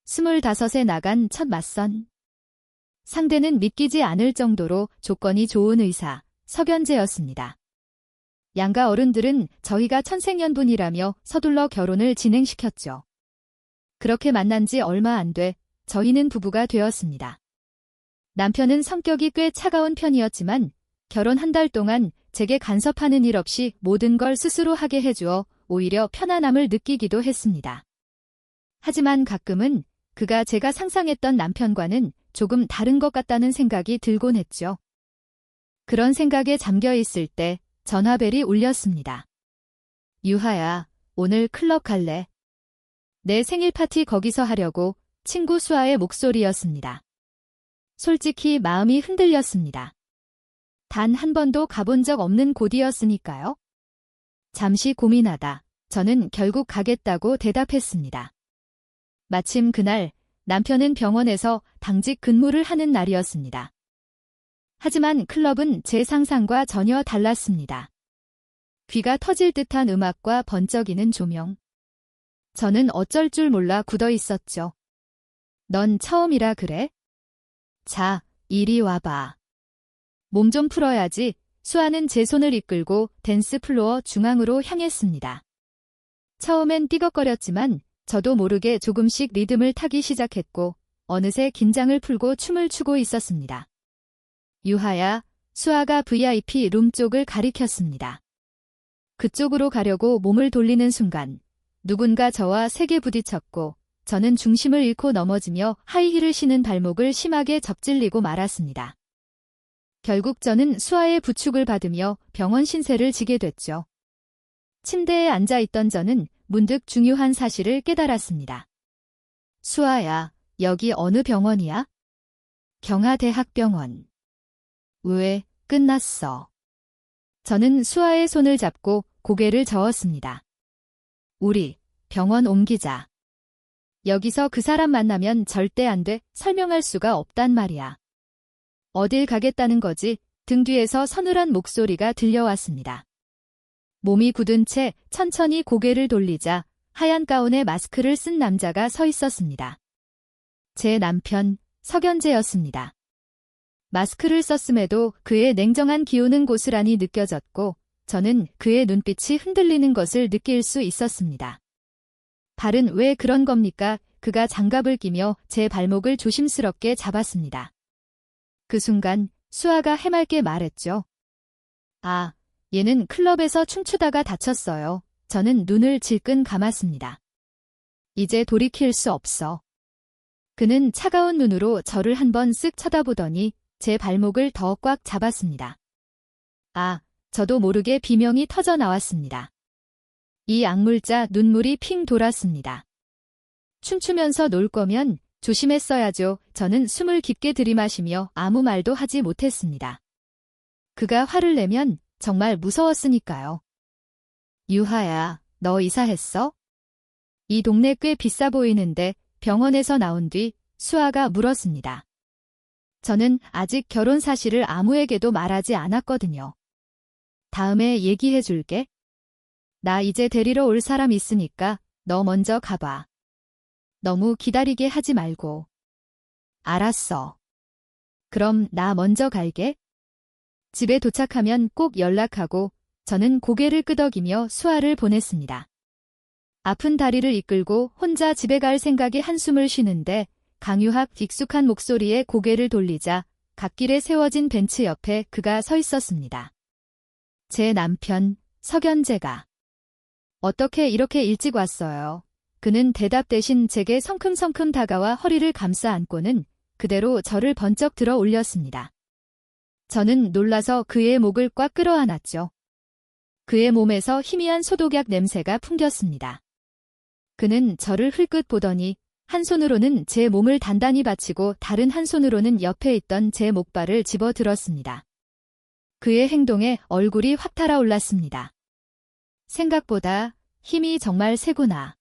25에 나간 첫 맞선. 상대는 믿기지 않을 정도로 조건이 좋은 의사, 석연재였습니다. 양가 어른들은 저희가 천생연분이라며 서둘러 결혼을 진행시켰죠. 그렇게 만난 지 얼마 안 돼 저희는 부부가 되었습니다. 남편은 성격이 꽤 차가운 편이었지만 결혼 한 달 동안 제게 간섭하는 일 없이 모든 걸 스스로 하게 해주어 오히려 편안함을 느끼기도 했습니다. 하지만 가끔은 그가 제가 상상했던 남편과는 조금 다른 것 같다는 생각이 들곤 했죠. 그런 생각에 잠겨 있을 때 전화벨이 울렸습니다. 유하야, 오늘 클럽 갈래? 내 생일 파티 거기서 하려고. 친구 수아의 목소리였습니다. 솔직히 마음이 흔들렸습니다. 단 한 번도 가본 적 없는 곳이었으니까요. 잠시 고민하다 저는 결국 가겠다고 대답했습니다. 마침 그날 남편은 병원에서 당직 근무를 하는 날이었습니다. 하지만 클럽은 제 상상과 전혀 달랐습니다. 귀가 터질 듯한 음악과 번쩍이는 조명. 저는 어쩔 줄 몰라 굳어 있었죠. 넌 처음이라 그래? 자, 이리 와봐. 몸 좀 풀어야지. 수아는 제 손을 이끌고 댄스 플로어 중앙으로 향했습니다. 처음엔 띠걱거렸지만 저도 모르게 조금씩 리듬을 타기 시작했고 어느새 긴장을 풀고 춤을 추고 있었습니다. 유하야, 수아가 VIP 룸 쪽을 가리켰습니다. 그쪽으로 가려고 몸을 돌리는 순간 누군가 저와 세게 부딪혔고 저는 중심을 잃고 넘어지며 하이힐을 신은 발목을 심하게 접질리고 말았습니다. 결국 저는 수아의 부축을 받으며 병원 신세를 지게 됐죠. 침대에 앉아있던 저는 문득 중요한 사실을 깨달았습니다. 수아야, 여기 어느 병원이야? 경하대학병원. 왜, 끝났어. 저는 수아의 손을 잡고 고개를 저었습니다. 우리 병원 옮기자. 여기서 그 사람 만나면 절대 안 돼. 설명할 수가 없단 말이야. 어딜 가겠다는 거지? 등 뒤에서 서늘한 목소리가 들려왔습니다. 몸이 굳은 채 천천히 고개를 돌리자 하얀 가운에 마스크를 쓴 남자가 서 있었습니다. 제 남편, 석연재였습니다. 마스크를 썼음에도 그의 냉정한 기운은 고스란히 느껴졌고 저는 그의 눈빛이 흔들리는 것을 느낄 수 있었습니다. 발은 왜 그런 겁니까? 그가 장갑을 끼며 제 발목을 조심스럽게 잡았습니다. 그 순간 수아가 해맑게 말했죠. 아, 얘는 클럽에서 춤추다가 다쳤어요. 저는 눈을 질끈 감았습니다. 이제 돌이킬 수 없어. 그는 차가운 눈으로 저를 한번 쓱 쳐다보더니 제 발목을 더 꽉 잡았습니다. 아, 저도 모르게 비명이 터져 나왔습니다. 이 악물자 눈물이 핑 돌았습니다. 춤추면서 놀 거면 조심했어야죠. 저는 숨을 깊게 들이마시며 아무 말도 하지 못했습니다. 그가 화를 내면 정말 무서웠으니까요. 유하야, 너 이사했어? 이 동네 꽤 비싸 보이는데 병원에서 나온 뒤 수아가 물었습니다. 저는 아직 결혼 사실을 아무에게도 말하지 않았거든요. 다음에 얘기해 줄게. 나 이제 데리러 올 사람 있으니까 너 먼저 가봐. 너무 기다리게 하지 말고. 알았어. 그럼 나 먼저 갈게. 집에 도착하면 꼭 연락하고 저는 고개를 끄덕이며 수아를 보냈습니다. 아픈 다리를 이끌고 혼자 집에 갈 생각에 한숨을 쉬는데 강유학 익숙한 목소리에 고개를 돌리자 갓길에 세워진 벤치 옆에 그가 서 있었습니다. 제 남편, 석연재가. 어떻게 이렇게 일찍 왔어요? 그는 대답 대신 제게 성큼성큼 다가와 허리를 감싸 안고는 그대로 저를 번쩍 들어 올렸습니다. 저는 놀라서 그의 목을 꽉 끌어안았죠. 그의 몸에서 희미한 소독약 냄새가 풍겼습니다. 그는 저를 흘끗 보더니 한 손으로는 제 몸을 단단히 받치고 다른 한 손으로는 옆에 있던 제 목발을 집어들었습니다. 그의 행동에 얼굴이 확 달아올랐습니다. 생각보다 힘이 정말 세구나.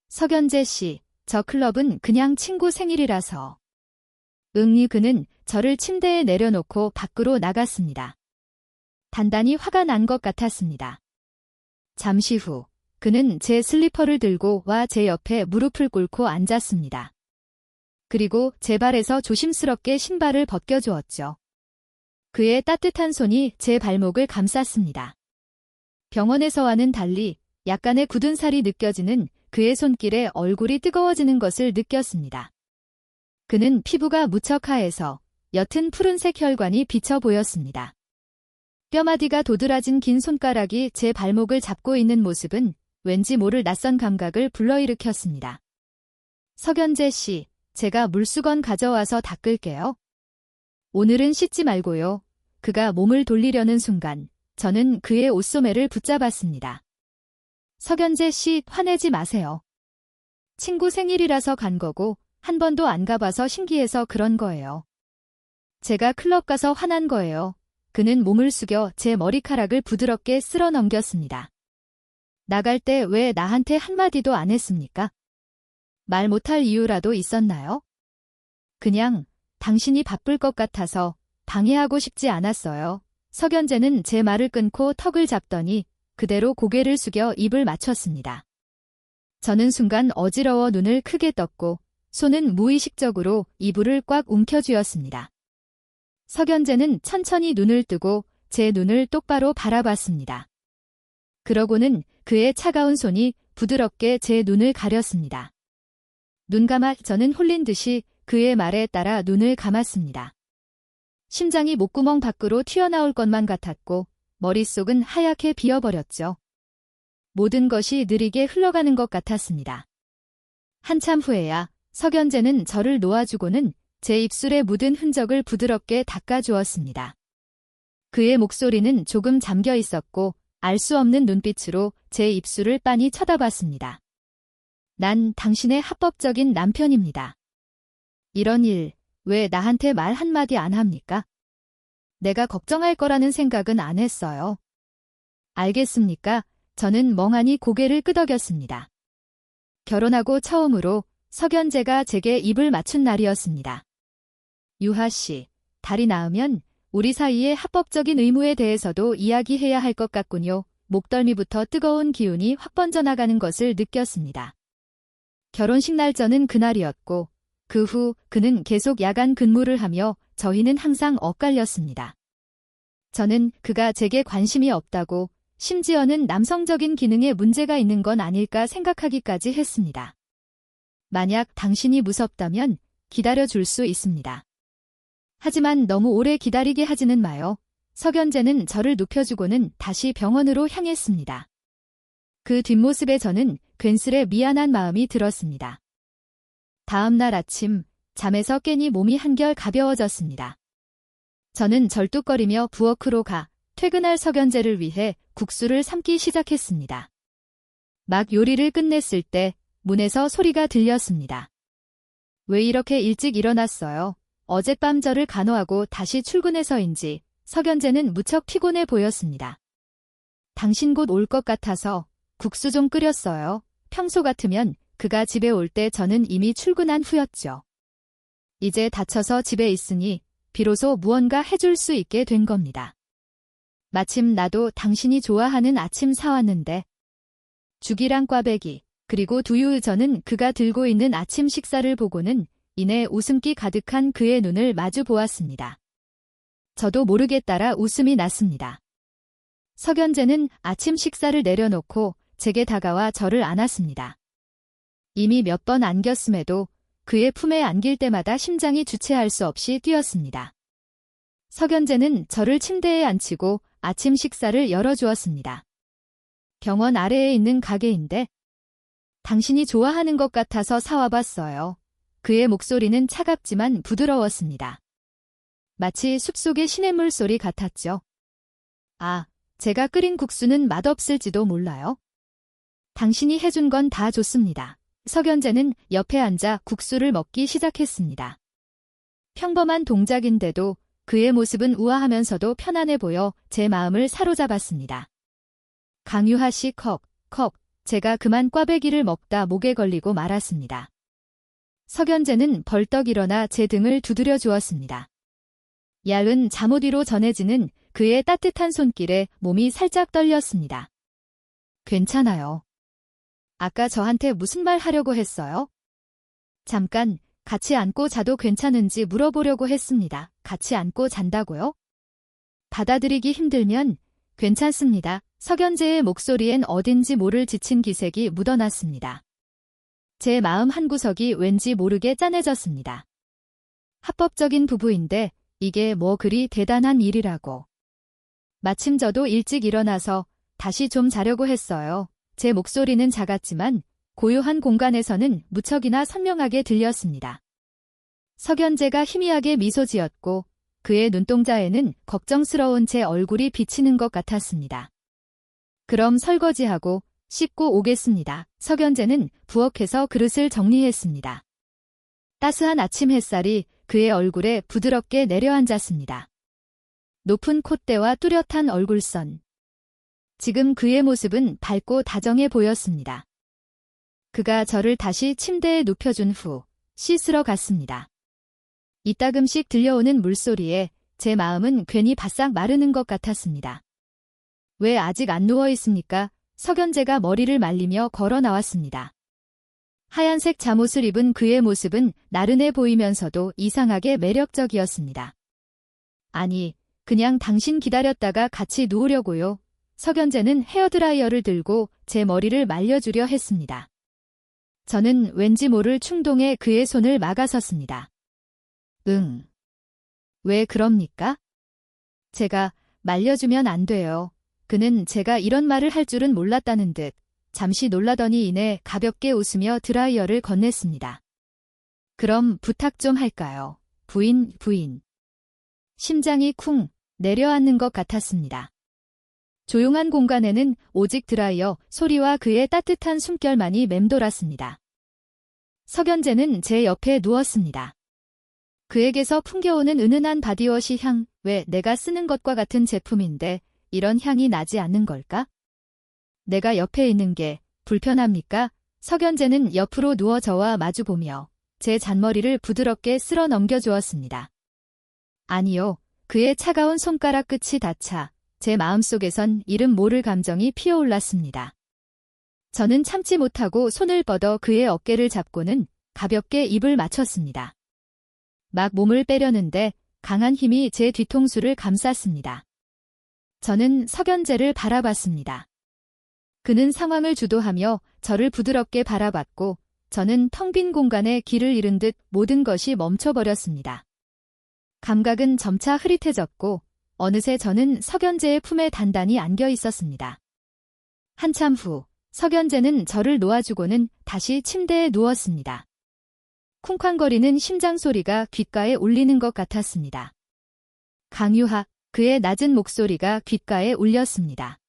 석연재 씨, 저 클럽은 그냥 친구 생일이라서. 응니 그는 저를 침대에 내려놓고 밖으로 나갔습니다. 단단히 화가 난 것 같았습니다. 잠시 후 그는 제 슬리퍼를 들고 와 제 옆에 무릎을 꿇고 앉았습니다. 그리고 제 발에서 조심스럽게 신발을 벗겨주었죠. 그의 따뜻한 손이 제 발목을 감쌌습니다. 병원에서와는 달리 약간의 굳은 살이 느껴지는 그의 손길에 얼굴이 뜨거워지는 것을 느꼈습니다. 그는 피부가 무척 하얘서 옅은 푸른색 혈관이 비쳐 보였습니다. 뼈마디가 도드라진 긴 손가락이 제 발목을 잡고 있는 모습은 왠지 모를 낯선 감각을 불러일으켰습니다. 석연재 씨, 제가 물수건 가져와서 닦을게요. 오늘은 씻지 말고요. 그가 몸을 돌리려는 순간 저는 그의 옷소매를 붙잡았습니다. 석연재 씨, 화내지 마세요. 친구 생일이라서 간 거고 한 번도 안 가봐서 신기해서 그런 거예요. 제가 클럽 가서 화난 거예요. 그는 몸을 숙여 제 머리카락을 부드럽게 쓸어 넘겼습니다. 나갈 때 왜 나한테 한마디도 안 했습니까? 말 못할 이유라도 있었나요? 그냥 당신이 바쁠 것 같아서 방해하고 싶지 않았어요. 석연재는 제 말을 끊고 턱을 잡더니 그대로 고개를 숙여 입을 맞췄습니다. 저는 순간 어지러워 눈을 크게 떴고 손은 무의식적으로 이불을 꽉 움켜쥐었습니다. 석연재는 천천히 눈을 뜨고 제 눈을 똑바로 바라봤습니다. 그러고는 그의 차가운 손이 부드럽게 제 눈을 가렸습니다. 눈 감아 저는 홀린 듯이 그의 말에 따라 눈을 감았습니다. 심장이 목구멍 밖으로 튀어나올 것만 같았고 머릿속은 하얗게 비어버렸죠. 모든 것이 느리게 흘러가는 것 같았습니다. 한참 후에야 석연재는 저를 놓아주고는 제 입술에 묻은 흔적을 부드럽게 닦아주었습니다. 그의 목소리는 조금 잠겨 있었고 알 수 없는 눈빛으로 제 입술을 빤히 쳐다봤습니다. 난 당신의 합법적인 남편입니다. 이런 일, 왜 나한테 말 한마디 안 합니까? 내가 걱정할 거라는 생각은 안 했어요. 알겠습니까? 저는 멍하니 고개를 끄덕였습니다. 결혼하고 처음으로 석연재가 제게 입을 맞춘 날이었습니다. 유하 씨, 달이 나으면 우리 사이의 합법적인 의무에 대해서도 이야기해야 할 것 같군요. 목덜미부터 뜨거운 기운이 확 번져나가는 것을 느꼈습니다. 결혼식 날짜는 그날이었고 그 후 그는 계속 야간 근무를 하며 저희는 항상 엇갈렸습니다. 저는 그가 제게 관심이 없다고 심지어는 남성적인 기능에 문제가 있는 건 아닐까 생각하기까지 했습니다. 만약 당신이 무섭다면 기다려줄 수 있습니다. 하지만 너무 오래 기다리게 하지는 마요. 석연재는 저를 눕혀주고는 다시 병원으로 향했습니다. 그 뒷모습에 저는 괜스레 미안한 마음이 들었습니다. 다음 날 아침, 잠에서 깨니 몸이 한결 가벼워졌습니다. 저는 절뚝거리며 부엌으로 가 퇴근할 석연재를 위해 국수를 삶기 시작했습니다. 막 요리를 끝냈을 때 문에서 소리가 들렸습니다. 왜 이렇게 일찍 일어났어요? 어젯밤 저를 간호하고 다시 출근해서인지 석연재는 무척 피곤해 보였습니다. 당신 곧 올 것 같아서 국수 좀 끓였어요. 평소 같으면 그가 집에 올 때 저는 이미 출근한 후였죠. 이제 다쳐서 집에 있으니 비로소 무언가 해줄 수 있게 된 겁니다. 마침 나도 당신이 좋아하는 아침 사왔는데. 죽이랑 꽈배기, 그리고 두유. 저는 그가 들고 있는 아침 식사를 보고는 이내 웃음기 가득한 그의 눈을 마주 보았습니다. 저도 모르게 따라 웃음이 났습니다. 석연재는 아침 식사를 내려놓고 제게 다가와 저를 안았습니다. 이미 몇 번 안겼음에도 그의 품에 안길 때마다 심장이 주체할 수 없이 뛰었습니다. 석연재는 저를 침대에 앉히고 아침 식사를 열어주었습니다. 병원 아래에 있는 가게인데 당신이 좋아하는 것 같아서 사와봤어요. 그의 목소리는 차갑지만 부드러웠습니다. 마치 숲속의 시냇물 소리 같았죠. 아, 제가 끓인 국수는 맛없을지도 몰라요. 당신이 해준 건 다 좋습니다. 석연재는 옆에 앉아 국수를 먹기 시작했습니다. 평범한 동작인데도 그의 모습은 우아하면서도 편안해 보여 제 마음을 사로잡았습니다. 강유하 씨 컥. 제가 그만 꽈배기를 먹다 목에 걸리고 말았습니다. 석연재는 벌떡 일어나 제 등을 두드려 주었습니다. 얇은 잠옷 위로 전해지는 그의 따뜻한 손길에 몸이 살짝 떨렸습니다. 괜찮아요. 아까 저한테 무슨 말 하려고 했어요? 잠깐, 같이 앉고 자도 괜찮은지 물어보려고 했습니다. 같이 앉고 잔다고요? 받아들이기 힘들면 괜찮습니다. 석연재의 목소리엔 어딘지 모를 지친 기색이 묻어났습니다. 제 마음 한구석이 왠지 모르게 짠해졌습니다. 합법적인 부부인데 이게 뭐 그리 대단한 일이라고. 마침 저도 일찍 일어나서 다시 좀 자려고 했어요. 제 목소리는 작았지만 고요한 공간에서는 무척이나 선명하게 들렸습니다. 석연재가 희미하게 미소 지었고 그의 눈동자에는 걱정스러운 제 얼굴이 비치는 것 같았습니다. 그럼 설거지하고 씻고 오겠습니다. 석연재는 부엌에서 그릇을 정리했습니다. 따스한 아침 햇살이 그의 얼굴에 부드럽게 내려앉았습니다. 높은 콧대와 뚜렷한 얼굴선. 지금 그의 모습은 밝고 다정해 보였습니다. 그가 저를 다시 침대에 눕혀준 후 씻으러 갔습니다. 이따금씩 들려오는 물소리에 제 마음은 괜히 바싹 마르는 것 같았습니다. 왜 아직 안 누워 있습니까? 석연재가 머리를 말리며 걸어 나왔습니다. 하얀색 잠옷을 입은 그의 모습은 나른해 보이면서도 이상하게 매력적이었습니다. 아니, 그냥 당신 기다렸다가 같이 누우려고요. 석연재는 헤어드라이어를 들고 제 머리를 말려주려 했습니다. 저는 왠지 모를 충동에 그의 손을 막아섰습니다. 왜 그럽니까? 제가 말려주면 안 돼요. 그는 제가 이런 말을 할 줄은 몰랐다는 듯 잠시 놀라더니 이내 가볍게 웃으며 드라이어를 건넸습니다. 그럼 부탁 좀 할까요? 부인. 심장이 쿵 내려앉는 것 같았습니다. 조용한 공간에는 오직 드라이어 소리와 그의 따뜻한 숨결만이 맴돌았습니다. 석연재는 제 옆에 누웠습니다. 그에게서 풍겨오는 은은한 바디워시 향, 왜 내가 쓰는 것과 같은 제품인데 이런 향이 나지 않는 걸까? 내가 옆에 있는 게 불편합니까? 석연재는 옆으로 누워 저와 마주보며 제 잔머리를 부드럽게 쓸어 넘겨주었습니다. 아니요. 그의 차가운 손가락 끝이 닿자 제 마음속에선 이름 모를 감정이 피어올랐습니다. 저는 참지 못하고 손을 뻗어 그의 어깨를 잡고는 가볍게 입을 맞췄습니다. 막 몸을 빼려는데 강한 힘이 제 뒤통수를 감쌌습니다. 저는 석연재를 바라봤습니다. 그는 상황을 주도하며 저를 부드럽게 바라봤고 저는 텅 빈 공간에 길을 잃은 듯 모든 것이 멈춰버렸습니다. 감각은 점차 흐릿해졌고 어느새 저는 석연재의 품에 단단히 안겨 있었습니다. 한참 후 석연재는 저를 놓아주고는 다시 침대에 누웠습니다. 쿵쾅거리는 심장 소리가 귓가에 울리는 것 같았습니다. 강유하, 그의 낮은 목소리가 귓가에 울렸습니다.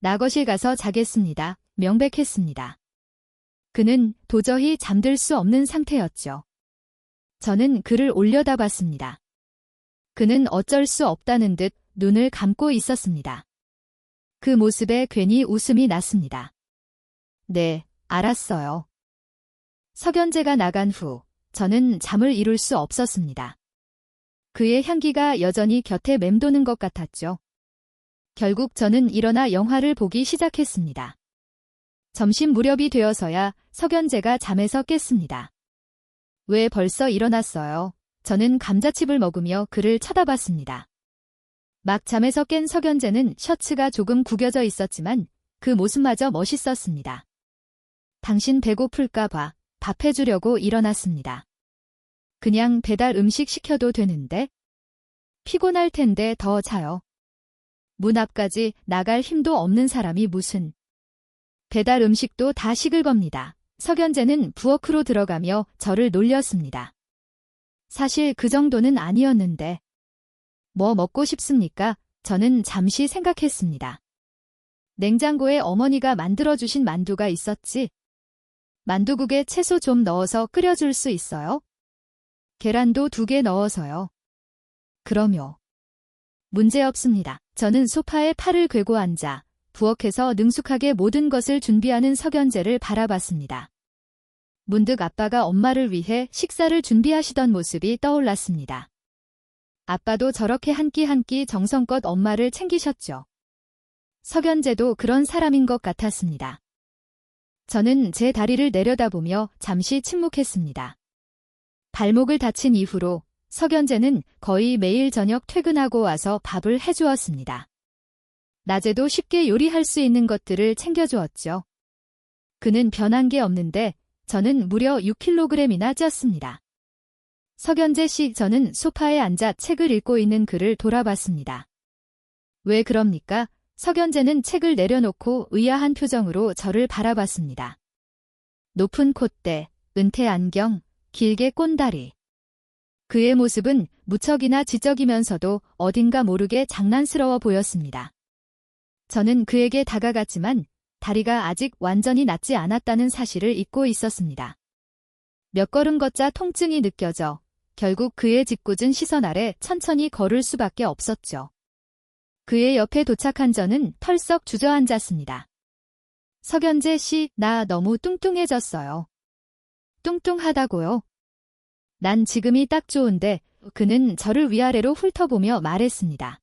낙거실 가서 자겠습니다. 명백했습니다. 그는 도저히 잠들 수 없는 상태였죠. 저는 그를 올려다봤습니다. 그는 어쩔 수 없다는 듯 눈을 감고 있었습니다. 그 모습에 괜히 웃음이 났습니다. 네, 알았어요. 석연재가 나간 후 저는 잠을 이룰 수 없었습니다. 그의 향기가 여전히 곁에 맴도는 것 같았죠. 결국 저는 일어나 영화를 보기 시작했습니다. 점심 무렵이 되어서야 석연재가 잠에서 깼습니다. 왜 벌써 일어났어요? 저는 감자칩을 먹으며 그를 쳐다봤습니다. 막 잠에서 깬 석연재는 셔츠가 조금 구겨져 있었지만 그 모습마저 멋있었습니다. 당신 배고플까 봐 밥 해주려고 일어났습니다. 그냥 배달 음식 시켜도 되는데? 피곤할 텐데 더 자요. 문 앞까지 나갈 힘도 없는 사람이 무슨. 배달 음식도 다 식을 겁니다. 석연재는 부엌으로 들어가며 저를 놀렸습니다. 사실 그 정도는 아니었는데. 뭐 먹고 싶습니까? 저는 잠시 생각했습니다. 냉장고에 어머니가 만들어주신 만두가 있었지. 만두국에 채소 좀 넣어서 끓여줄 수 있어요? 계란도 2개 넣어서요. 그럼요. 문제없습니다. 저는 소파에 팔을 꿰고 앉아 부엌에서 능숙하게 모든 것을 준비하는 석연재를 바라봤습니다. 문득 아빠가 엄마를 위해 식사를 준비하시던 모습이 떠올랐습니다. 아빠도 저렇게 한 끼 한 끼 정성껏 엄마를 챙기셨죠. 석연재도 그런 사람인 것 같았습니다. 저는 제 다리를 내려다보며 잠시 침묵했습니다. 발목을 다친 이후로 석연재는 거의 매일 저녁 퇴근하고 와서 밥을 해주었습니다. 낮에도 쉽게 요리할 수 있는 것들을 챙겨주었죠. 그는 변한 게 없는데 저는 무려 6kg이나 쪘습니다. 석연재 씨, 저는 소파에 앉아 책을 읽고 있는 그를 돌아봤습니다. 왜 그럽니까? 석연재는 책을 내려놓고 의아한 표정으로 저를 바라봤습니다. 높은 콧대, 은퇴 안경, 길게 꼰다리. 그의 모습은 무척이나 지적이면서도 어딘가 모르게 장난스러워 보였습니다. 저는 그에게 다가갔지만 다리가 아직 완전히 낫지 않았다는 사실을 잊고 있었습니다. 몇 걸음 걷자 통증이 느껴져 결국 그의 짓궂은 시선 아래 천천히 걸을 수밖에 없었죠. 그의 옆에 도착한 저는 털썩 주저앉았습니다. 석연재 씨, 나 너무 뚱뚱해졌어요. 뚱뚱하다고요? 난 지금이 딱 좋은데. 그는 저를 위아래로 훑어보며 말했습니다.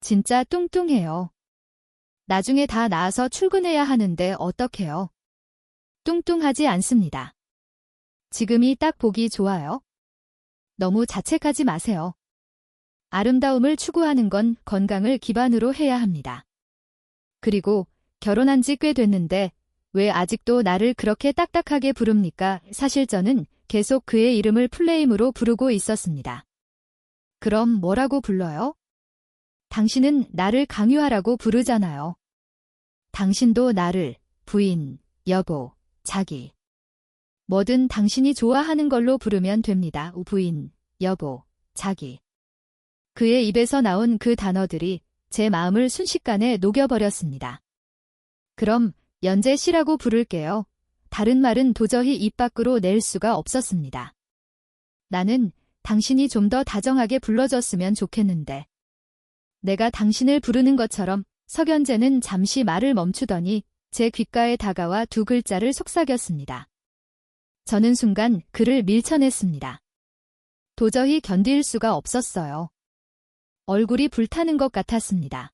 진짜 뚱뚱해요. 나중에 다 나아서 출근해야 하는데 어떡해요? 뚱뚱하지 않습니다. 지금이 딱 보기 좋아요. 너무 자책하지 마세요. 아름다움을 추구하는 건 건강을 기반으로 해야 합니다. 그리고 결혼한 지 꽤 됐는데 왜 아직도 나를 그렇게 딱딱하게 부릅니까? 사실 저는 계속 그의 이름을 풀네임으로 부르고 있었습니다. 그럼 뭐라고 불러요? 당신은 나를 강유하라고 부르잖아요. 당신도 나를 부인, 여보, 자기. 뭐든 당신이 좋아하는 걸로 부르면 됩니다. 부인, 여보, 자기. 그의 입에서 나온 그 단어들이 제 마음을 순식간에 녹여버렸습니다. 그럼 연재 씨라고 부를게요. 다른 말은 도저히 입 밖으로 낼 수가 없었습니다. 나는 당신이 좀 더 다정하게 불러줬으면 좋겠는데. 내가 당신을 부르는 것처럼. 석연재는 잠시 말을 멈추더니 제 귓가에 다가와 두 글자를 속삭였습니다. 저는 순간 그를 밀쳐냈습니다. 도저히 견딜 수가 없었어요. 얼굴이 불타는 것 같았습니다.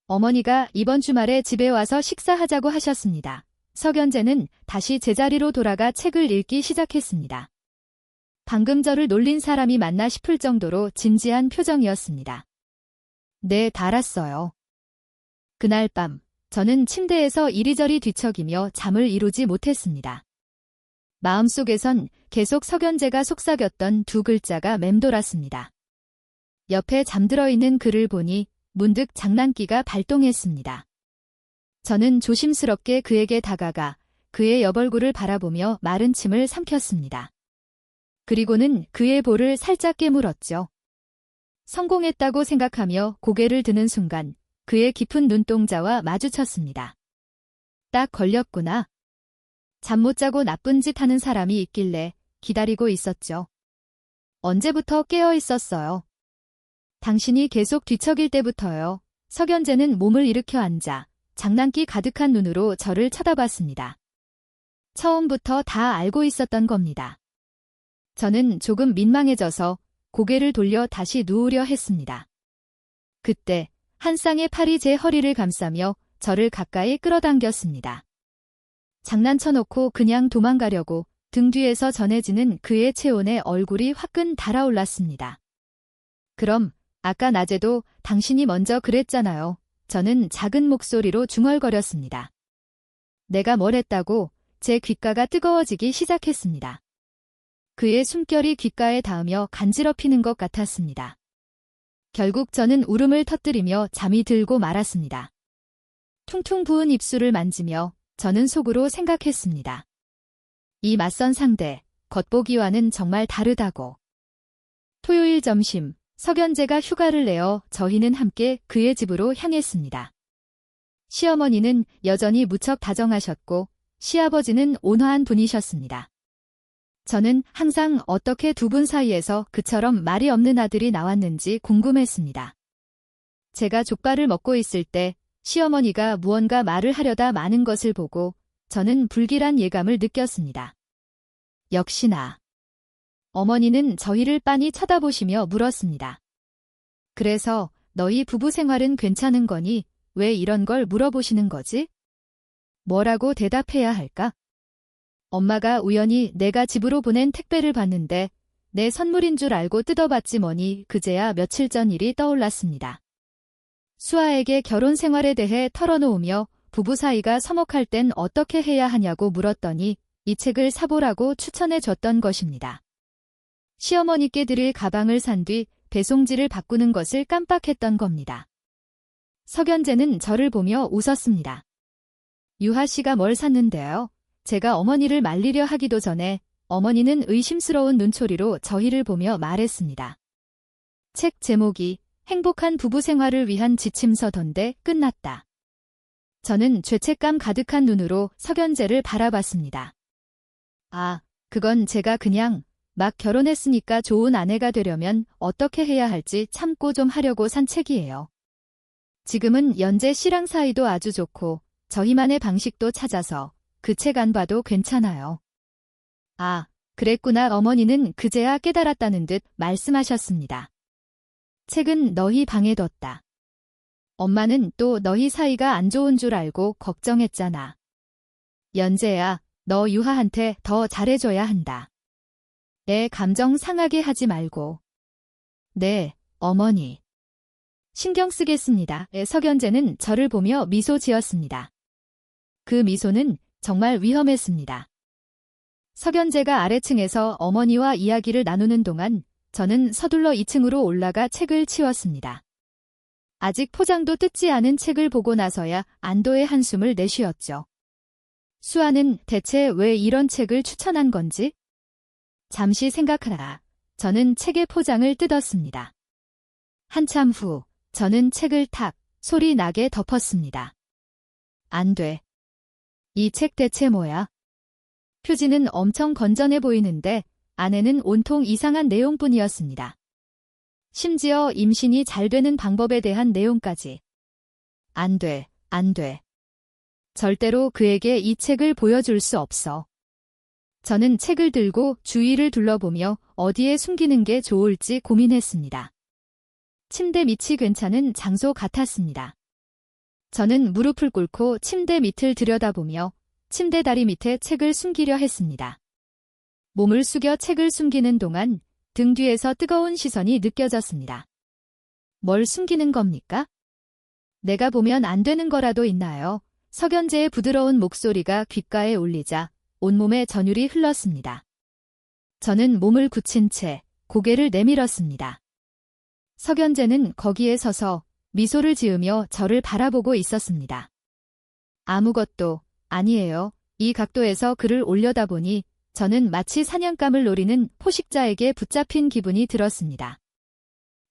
어머니가 이번 주말에 집에 와서 식사하자고 하셨습니다. 석연재는 다시 제자리로 돌아가 책을 읽기 시작했습니다. 방금 저를 놀린 사람이 맞나 싶을 정도로 진지한 표정이었습니다. 네, 달았어요. 그날 밤 저는 침대에서 이리저리 뒤척이며 잠을 이루지 못했습니다. 마음속에선 계속 석연재가 속삭였던 두 글자가 맴돌았습니다. 옆에 잠들어 있는 그를 보니 문득 장난기가 발동했습니다. 저는 조심스럽게 그에게 다가가 그의 옆얼굴을 바라보며 마른 침을 삼켰습니다. 그리고는 그의 볼을 살짝 깨물었죠. 성공했다고 생각하며 고개를 드는 순간 그의 깊은 눈동자와 마주쳤습니다. 딱 걸렸구나. 잠 못 자고 나쁜 짓 하는 사람이 있길래 기다리고 있었죠. 언제부터 깨어 있었어요? 당신이 계속 뒤척일 때부터요. 석연재는 몸을 일으켜 앉아 장난기 가득한 눈으로 저를 쳐다봤습니다. 처음부터 다 알고 있었던 겁니다. 저는 조금 민망해져서 고개를 돌려 다시 누우려 했습니다. 그때 한 쌍의 팔이 제 허리를 감싸며 저를 가까이 끌어당겼습니다. 장난쳐놓고 그냥 도망가려고 등 뒤에서 전해지는 그의 체온에 얼굴이 화끈 달아올랐습니다. 그럼 아까 낮에도 당신이 먼저 그랬잖아요. 저는 작은 목소리로 중얼거렸습니다. 내가 뭘 했다고? 제 귓가가 뜨거워지기 시작했습니다. 그의 숨결이 귓가에 닿으며 간지럽히는 것 같았습니다. 결국 저는 울음을 터뜨리며 잠이 들고 말았습니다. 퉁퉁 부은 입술을 만지며 저는 속으로 생각했습니다. 이 맞선 상대, 겉보기와는 정말 다르다고. 토요일 점심, 석연재가 휴가를 내어 저희는 함께 그의 집으로 향했습니다. 시어머니는 여전히 무척 다정하셨고 시아버지는 온화한 분이셨습니다. 저는 항상 어떻게 두 분 사이에서 그처럼 말이 없는 아들이 나왔는지 궁금했습니다. 제가 족발을 먹고 있을 때 시어머니가 무언가 말을 하려다 마는 것을 보고 저는 불길한 예감을 느꼈습니다. 역시나. 어머니는 저희를 빤히 쳐다보시며 물었습니다. 그래서 너희 부부 생활은 괜찮은 거니 왜 이런 걸 물어보시는 거지? 뭐라고 대답해야 할까? 엄마가 우연히 내가 집으로 보낸 택배를 봤는데 내 선물인 줄 알고 뜯어봤지 뭐니 그제야 며칠 전 일이 떠올랐습니다. 수아에게 결혼 생활에 대해 털어놓으며 부부 사이가 서먹할 땐 어떻게 해야 하냐고 물었더니 이 책을 사보라고 추천해 줬던 것입니다. 시어머니께 드릴 가방을 산 뒤 배송지를 바꾸는 것을 깜빡했던 겁니다. 석연재는 저를 보며 웃었습니다. 유하 씨가 뭘 샀는데요? 제가 어머니를 말리려 하기도 전에 어머니는 의심스러운 눈초리로 저희를 보며 말했습니다. 책 제목이 행복한 부부 생활을 위한 지침서던데 끝났다. 저는 죄책감 가득한 눈으로 석연재를 바라봤습니다. 아, 그건 제가 그냥 막 결혼했으니까 좋은 아내가 되려면 어떻게 해야 할지 참고 좀 하려고 산 책이에요. 지금은 연재 씨랑 사이도 아주 좋고 저희만의 방식도 찾아서 그 책 안 봐도 괜찮아요. 아, 그랬구나. 어머니는 그제야 깨달았다는 듯 말씀하셨습니다. 책은 너희 방에 뒀다. 엄마는 또 너희 사이가 안 좋은 줄 알고 걱정했잖아. 연재야, 너 유하한테 더 잘해줘야 한다. 애 감정 상하게 하지 말고. 네, 어머니. 신경 쓰겠습니다. 석연재는 저를 보며 미소 지었습니다. 그 미소는 정말 위험했습니다. 석연재가 아래층에서 어머니와 이야기를 나누는 동안 저는 서둘러 2층으로 올라가 책을 치웠습니다. 아직 포장도 뜯지 않은 책을 보고 나서야 안도의 한숨을 내쉬었죠. 수아는 대체 왜 이런 책을 추천한 건지? 잠시 생각하다가 저는 책의 포장을 뜯었습니다. 한참 후 저는 책을 탁 소리 나게 덮었습니다. 안 돼. 이 책 대체 뭐야? 표지는 엄청 건전해 보이는데 안에는 온통 이상한 내용뿐이었습니다. 심지어 임신이 잘 되는 방법에 대한 내용까지. 안 돼, 안 돼. 절대로 그에게 이 책을 보여줄 수 없어. 저는 책을 들고 주위를 둘러보며 어디에 숨기는 게 좋을지 고민했습니다. 침대 밑이 괜찮은 장소 같았습니다. 저는 무릎을 꿇고 침대 밑을 들여다보며 침대 다리 밑에 책을 숨기려 했습니다. 몸을 숙여 책을 숨기는 동안 등 뒤에서 뜨거운 시선이 느껴졌습니다. 뭘 숨기는 겁니까? 내가 보면 안 되는 거라도 있나요? 석연재의 부드러운 목소리가 귓가에 울리자 온몸에 전율이 흘렀습니다. 저는 몸을 굳힌 채 고개를 내밀었습니다. 석연재는 거기에 서서 미소를 지으며 저를 바라보고 있었습니다. 아무것도 아니에요. 이 각도에서 글을 올려다보니 저는 마치 사냥감을 노리는 포식자에게 붙잡힌 기분이 들었습니다.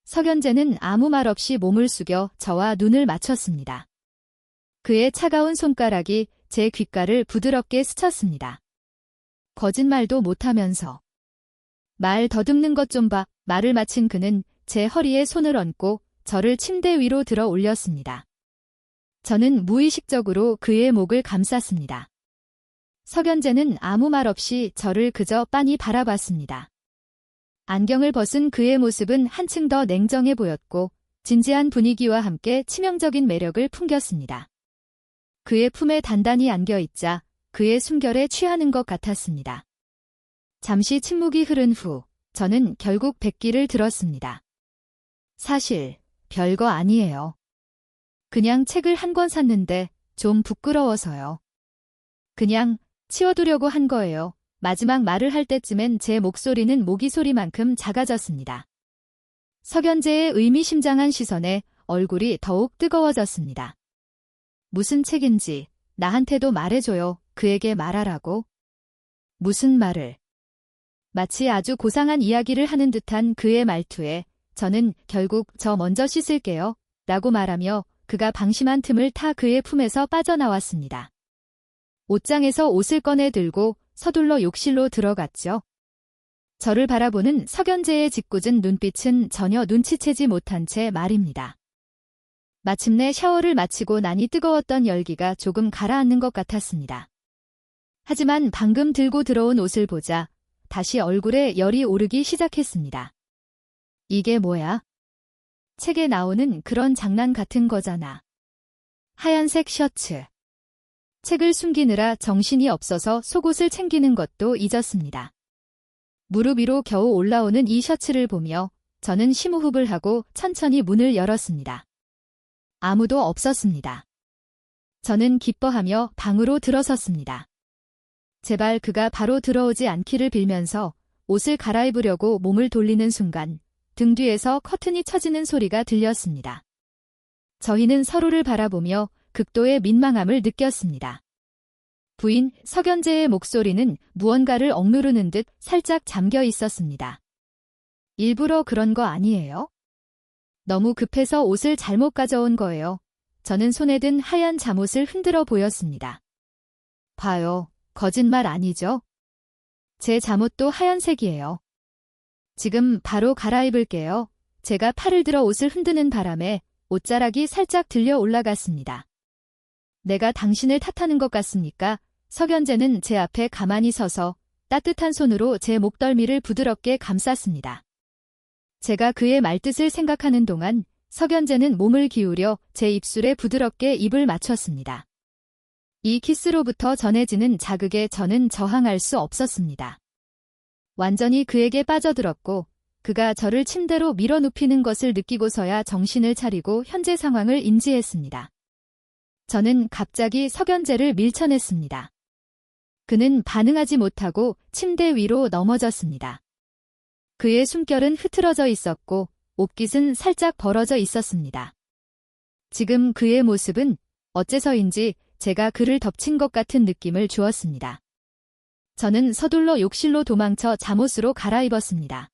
석연재는 아무 말 없이 몸을 숙여 저와 눈을 맞췄습니다. 그의 차가운 손가락이 제 귓가를 부드럽게 스쳤습니다. 거짓말도 못하면서. 말 더듬는 것 좀 봐. 말을 마친 그는 제 허리에 손을 얹고 저를 침대 위로 들어 올렸습니다. 저는 무의식적으로 그의 목을 감쌌습니다. 석연재는 아무 말 없이 저를 그저 빤히 바라봤습니다. 안경을 벗은 그의 모습은 한층 더 냉정해 보였고 진지한 분위기와 함께 치명적인 매력을 풍겼습니다. 그의 품에 단단히 안겨있자 그의 숨결에 취하는 것 같았습니다. 잠시 침묵이 흐른 후 저는 결국 백기를 들었습니다. 사실 별거 아니에요. 그냥 책을 한 권 샀는데 좀 부끄러워서요. 그냥 치워두려고 한 거예요. 마지막 말을 할 때쯤엔 제 목소리는 모기 소리만큼 작아졌습니다. 석연재의 의미심장한 시선에 얼굴이 더욱 뜨거워졌습니다. 무슨 책인지 나한테도 말해줘요. 그에게 말하라고. 무슨 말을? 마치 아주 고상한 이야기를 하는 듯한 그의 말투에 저는 결국 저 먼저 씻을게요. 라고 말하며 그가 방심한 틈을 타 그의 품에서 빠져나왔습니다. 옷장에서 옷을 꺼내 들고 서둘러 욕실로 들어갔죠. 저를 바라보는 석연재의 짓궂은 눈빛은 전혀 눈치채지 못한 채 말입니다. 마침내 샤워를 마치고 나니 뜨거웠던 열기가 조금 가라앉는 것 같았습니다. 하지만 방금 들고 들어온 옷을 보자 다시 얼굴에 열이 오르기 시작했습니다. 이게 뭐야? 책에 나오는 그런 장난 같은 거잖아. 하얀색 셔츠. 책을 숨기느라 정신이 없어서 속옷을 챙기는 것도 잊었습니다. 무릎 위로 겨우 올라오는 이 셔츠를 보며 저는 심호흡을 하고 천천히 문을 열었습니다. 아무도 없었습니다. 저는 기뻐하며 방으로 들어섰습니다. 제발 그가 바로 들어오지 않기를 빌면서 옷을 갈아입으려고 몸을 돌리는 순간 등 뒤에서 커튼이 쳐지는 소리가 들렸습니다. 저희는 서로를 바라보며 극도의 민망함을 느꼈습니다. 부인 석연재의 목소리는 무언가를 억누르는 듯 살짝 잠겨 있었습니다. 일부러 그런 거 아니에요? 너무 급해서 옷을 잘못 가져온 거예요. 저는 손에 든 하얀 잠옷을 흔들어 보였습니다. 봐요. 거짓말 아니죠? 제 잠옷도 하얀색이에요. 지금 바로 갈아입을게요. 제가 팔을 들어 옷을 흔드는 바람에 옷자락이 살짝 들려 올라갔습니다. 내가 당신을 탓하는 것 같습니까? 석연재는 제 앞에 가만히 서서 따뜻한 손으로 제 목덜미를 부드럽게 감쌌습니다. 제가 그의 말뜻을 생각하는 동안 석연재는 몸을 기울여 제 입술에 부드럽게 입을 맞췄습니다. 이 키스로부터 전해지는 자극에 저는 저항할 수 없었습니다. 완전히 그에게 빠져들었고 그가 저를 침대로 밀어눕히는 것을 느끼고서야 정신을 차리고 현재 상황을 인지했습니다. 저는 갑자기 석연재를 밀쳐냈습니다. 그는 반응하지 못하고 침대 위로 넘어졌습니다. 그의 숨결은 흐트러져 있었고 옷깃은 살짝 벌어져 있었습니다. 지금 그의 모습은 어째서인지 제가 그를 덮친 것 같은 느낌을 주었습니다. 저는 서둘러 욕실로 도망쳐 잠옷으로 갈아입었습니다.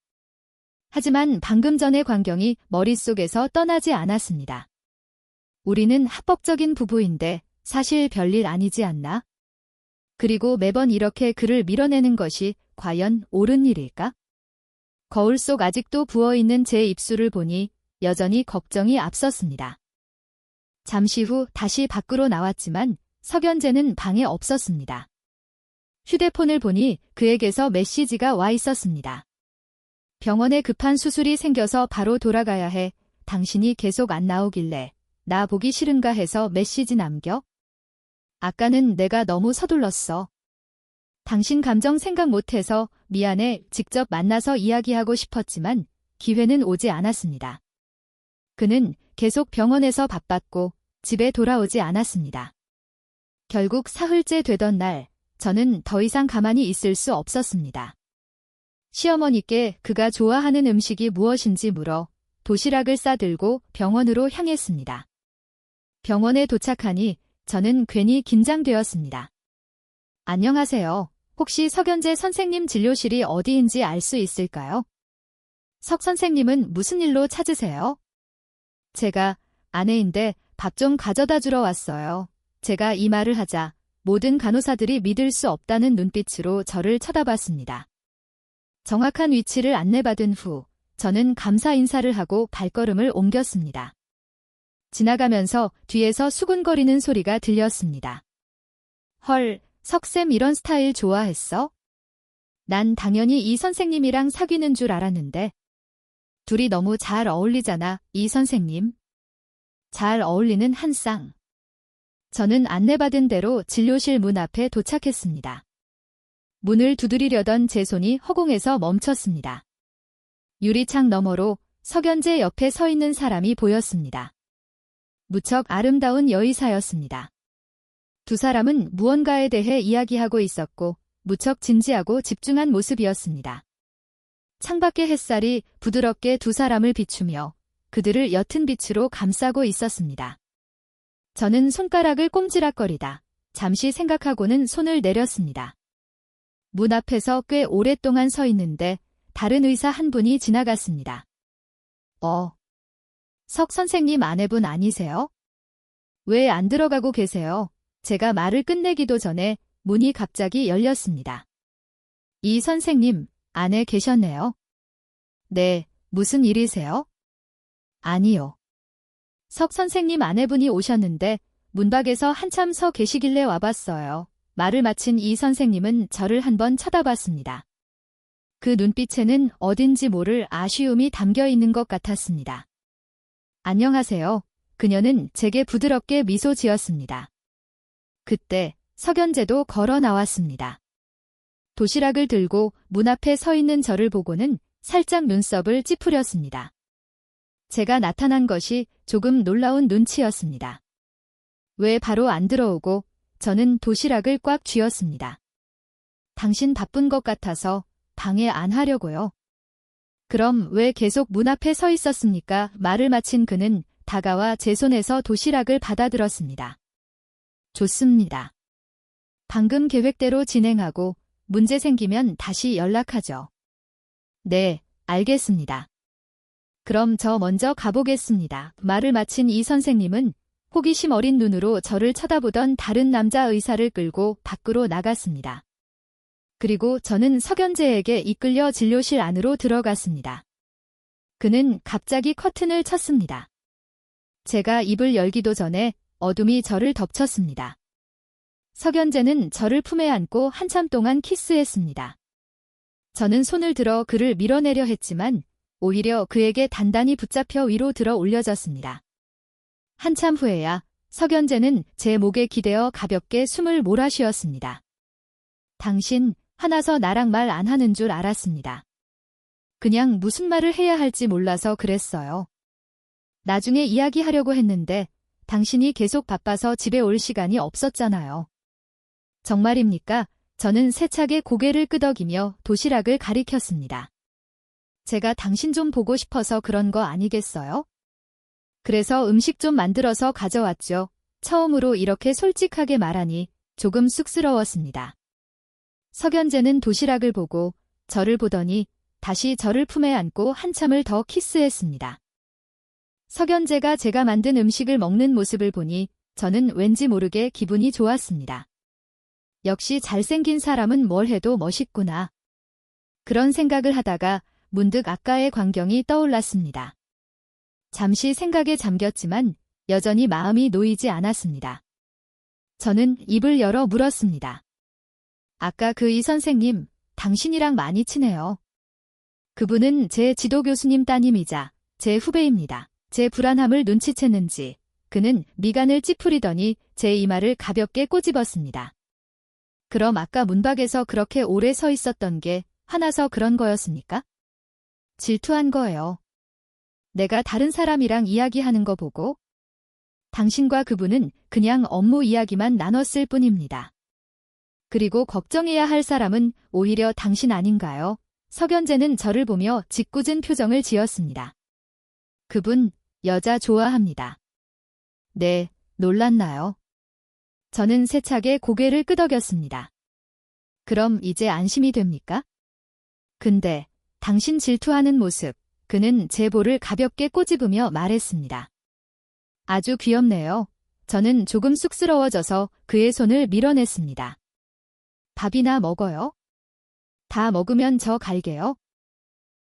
하지만 방금 전의 광경이 머릿속에서 떠나지 않았습니다. 우리는 합법적인 부부인데 사실 별일 아니지 않나? 그리고 매번 이렇게 그를 밀어내는 것이 과연 옳은 일일까? 거울 속 아직도 부어있는 제 입술을 보니 여전히 걱정이 앞섰습니다. 잠시 후 다시 밖으로 나왔지만 석연재는 방에 없었습니다. 휴대폰을 보니 그에게서 메시지가 와 있었습니다. 병원에 급한 수술이 생겨서 바로 돌아가야 해. 당신이 계속 안 나오길래 나 보기 싫은가 해서 메시지 남겨? 아까는 내가 너무 서둘렀어. 당신 감정 생각 못해서 미안해. 직접 만나서 이야기하고 싶었지만 기회는 오지 않았습니다. 그는 계속 병원에서 바빴고 집에 돌아오지 않았습니다. 결국 사흘째 되던 날 저는 더 이상 가만히 있을 수 없었습니다. 시어머니께 그가 좋아하는 음식이 무엇인지 물어 도시락을 싸들고 병원으로 향했습니다. 병원에 도착하니 저는 괜히 긴장되었습니다. 안녕하세요. 혹시 석연재 선생님 진료실이 어디인지 알 수 있을까요? 석 선생님은 무슨 일로 찾으세요? 제가 아내인데 밥 좀 가져다 주러 왔어요. 제가 이 말을 하자 모든 간호사들이 믿을 수 없다는 눈빛으로 저를 쳐다봤습니다. 정확한 위치를 안내받은 후 저는 감사 인사를 하고 발걸음을 옮겼습니다. 지나가면서 뒤에서 수군거리는 소리가 들렸습니다. 헐, 석쌤 이런 스타일 좋아했어? 난 당연히 이 선생님이랑 사귀는 줄 알았는데. 둘이 너무 잘 어울리잖아, 이 선생님. 잘 어울리는 한 쌍. 저는 안내받은 대로 진료실 문 앞에 도착했습니다. 문을 두드리려던 제 손이 허공에서 멈췄습니다. 유리창 너머로 석연재 옆에 서 있는 사람이 보였습니다. 무척 아름다운 여의사였습니다. 두 사람은 무언가에 대해 이야기하고 있었고 무척 진지하고 집중한 모습이었습니다. 창밖의 햇살이 부드럽게 두 사람을 비추며 그들을 옅은 빛으로 감싸고 있었습니다. 저는 손가락을 꼼지락거리다 잠시 생각하고는 손을 내렸습니다. 문 앞에서 꽤 오랫동안 서 있는데 다른 의사 한 분이 지나갔습니다. 석 선생님 아내분 아니세요? 왜 안 들어가고 계세요? 제가 말을 끝내기도 전에 문이 갑자기 열렸습니다. 이 선생님, 안에 계셨네요. 네, 무슨 일이세요? 아니요. 석 선생님 아내분이 오셨는데 문밖에서 한참 서 계시길래 와봤어요. 말을 마친 이 선생님은 저를 한번 쳐다봤습니다. 그 눈빛에는 어딘지 모를 아쉬움이 담겨 있는 것 같았습니다. 안녕하세요. 그녀는 제게 부드럽게 미소 지었습니다. 그때 석연재도 걸어 나왔습니다. 도시락을 들고 문 앞에 서 있는 저를 보고는 살짝 눈썹을 찌푸렸습니다. 제가 나타난 것이 조금 놀라운 눈치였습니다. 왜 바로 안 들어오고 저는 도시락을 꽉 쥐었습니다. 당신 바쁜 것 같아서 방해 안 하려고요. 그럼 왜 계속 문 앞에 서 있었습니까? 말을 마친 그는 다가와 제 손에서 도시락을 받아들었습니다. 좋습니다. 방금 계획대로 진행하고 문제 생기면 다시 연락하죠. 네, 알겠습니다. 그럼 저 먼저 가보겠습니다. 말을 마친 이 선생님은 호기심 어린 눈으로 저를 쳐다보던 다른 남자 의사를 끌고 밖으로 나갔습니다. 그리고 저는 석연재에게 이끌려 진료실 안으로 들어갔습니다. 그는 갑자기 커튼을 쳤습니다. 제가 입을 열기도 전에 어둠이 저를 덮쳤습니다. 석연재는 저를 품에 안고 한참 동안 키스했습니다. 저는 손을 들어 그를 밀어내려 했지만 오히려 그에게 단단히 붙잡혀 위로 들어 올려졌습니다. 한참 후에야 석연재는 제 목에 기대어 가볍게 숨을 몰아쉬었습니다. 당신 화나서 나랑 말 안 하는 줄 알았습니다. 그냥 무슨 말을 해야 할지 몰라서 그랬어요. 나중에 이야기하려고 했는데 당신이 계속 바빠서 집에 올 시간이 없었잖아요. 정말입니까? 저는 세차게 고개를 끄덕이며 도시락을 가리켰습니다. 제가 당신 좀 보고 싶어서 그런 거 아니겠어요? 그래서 음식 좀 만들어서 가져왔죠. 처음으로 이렇게 솔직하게 말하니 조금 쑥스러웠습니다. 석연재는 도시락을 보고 저를 보더니 다시 저를 품에 안고 한참을 더 키스했습니다. 석연재가 제가 만든 음식을 먹는 모습을 보니 저는 왠지 모르게 기분이 좋았습니다. 역시 잘생긴 사람은 뭘 해도 멋있구나. 그런 생각을 하다가 문득 아까의 광경이 떠올랐습니다. 잠시 생각에 잠겼지만 여전히 마음이 놓이지 않았습니다. 저는 입을 열어 물었습니다. 아까 그 이 선생님, 당신이랑 많이 친해요. 그분은 제 지도 교수님 따님이자 제 후배입니다. 제 불안함을 눈치챘는지 그는 미간을 찌푸리더니 제 이마를 가볍게 꼬집었습니다. 그럼 아까 문밖에서 그렇게 오래 서 있었던 게 화나서 그런 거였습니까? 질투한 거예요. 내가 다른 사람이랑 이야기하는 거 보고? 당신과 그분은 그냥 업무 이야기만 나눴을 뿐입니다. 그리고 걱정해야 할 사람은 오히려 당신 아닌가요? 석연재는 저를 보며 짓궂은 표정을 지었습니다. 그분, 여자 좋아합니다. 네, 놀랐나요? 저는 세차게 고개를 끄덕였습니다. 그럼 이제 안심이 됩니까? 근데 당신 질투하는 모습, 그는 제 볼을 가볍게 꼬집으며 말했습니다. 아주 귀엽네요. 저는 조금 쑥스러워져서 그의 손을 밀어냈습니다. 밥이나 먹어요? 다 먹으면 저 갈게요.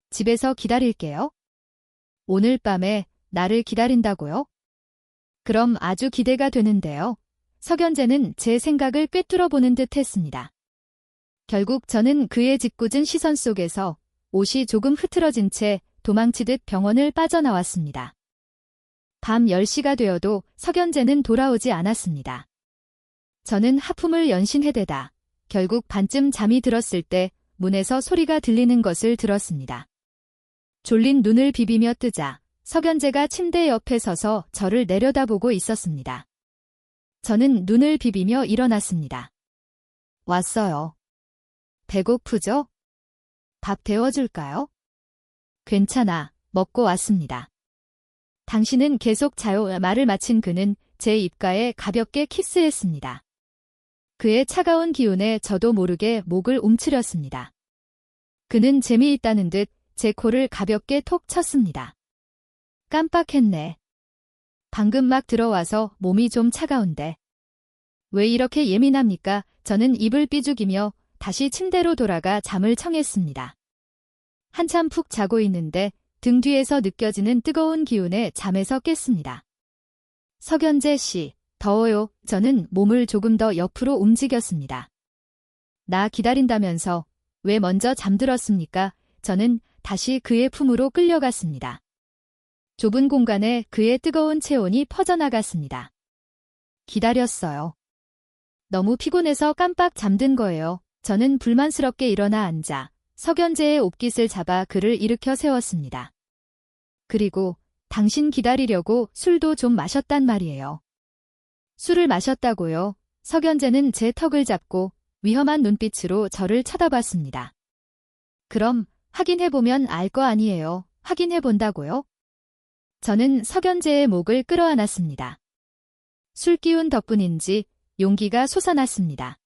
집에서 기다릴게요. 오늘 밤에 나를 기다린다고요? 그럼 아주 기대가 되는데요. 석연재는 제 생각을 꿰뚫어보는 듯 했습니다. 결국 저는 그의 짓궂은 시선 속에서 옷이 조금 흐트러진 채 도망치듯 병원을 빠져나왔습니다. 밤 10시가 되어도 석연재는 돌아오지 않았습니다. 저는 하품을 연신해대다 결국 반쯤 잠이 들었을 때 문에서 소리가 들리는 것을 들었습니다. 졸린 눈을 비비며 뜨자 석연재가 침대 옆에 서서 저를 내려다보고 있었습니다. 저는 눈을 비비며 일어났습니다. 왔어요. 배고프죠? 밥 데워줄까요? 괜찮아, 먹고 왔습니다. 당신은 계속 자요. 말을 마친 그는 제 입가에 가볍게 키스했습니다. 그의 차가운 기운에 저도 모르게 목을 움츠렸습니다. 그는 재미있다는 듯 제 코를 가볍게 톡 쳤습니다. 깜빡했네. 방금 막 들어와서 몸이 좀 차가운데. 왜 이렇게 예민합니까? 저는 입을 삐죽이며 다시 침대로 돌아가 잠을 청했습니다. 한참 푹 자고 있는데 등 뒤에서 느껴지는 뜨거운 기운에 잠에서 깼습니다. 석연재 씨, 더워요. 저는 몸을 조금 더 옆으로 움직였습니다. 나 기다린다면서 왜 먼저 잠들었습니까? 저는 다시 그의 품으로 끌려갔습니다. 좁은 공간에 그의 뜨거운 체온이 퍼져나갔습니다. 기다렸어요. 너무 피곤해서 깜빡 잠든 거예요. 저는 불만스럽게 일어나 앉아 석연재의 옷깃을 잡아 그를 일으켜 세웠습니다. 그리고 당신 기다리려고 술도 좀 마셨단 말이에요. 술을 마셨다고요? 석연재는 제 턱을 잡고 위험한 눈빛으로 저를 쳐다봤습니다. 그럼 확인해보면 알 거 아니에요. 확인해본다고요? 저는 석연재의 목을 끌어안았습니다. 술 기운 덕분인지 용기가 솟아났습니다.